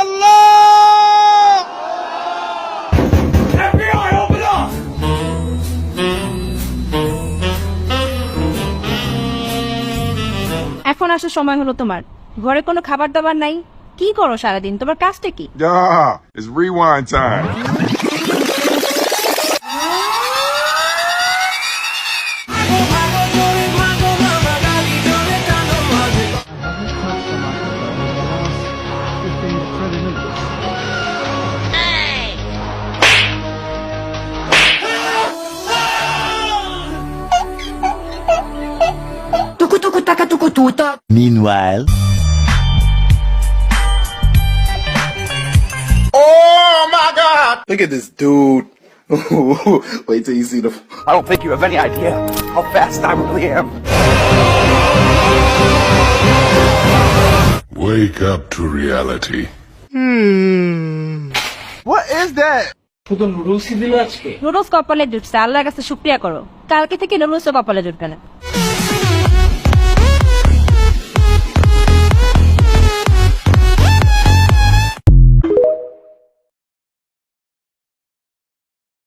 আল্লাহ! FBI, open up! এখন আসার সময় হলো তোমার। ঘরে কোনো খাবার দাবার নাই, কি করো সারাদিন? তোমার কাজটা কি? Duh, it's rewind time. Meanwhile, Oh my God! Look at this dude. Wait till you see the. I don't think you have any idea how fast I really am. Wake up to reality. What is that? Noodles কপালে জুটছে, আল্লাহর কাছে শুকরিয়া করো। কালকে থেকে noodles কপালে জুটবে না।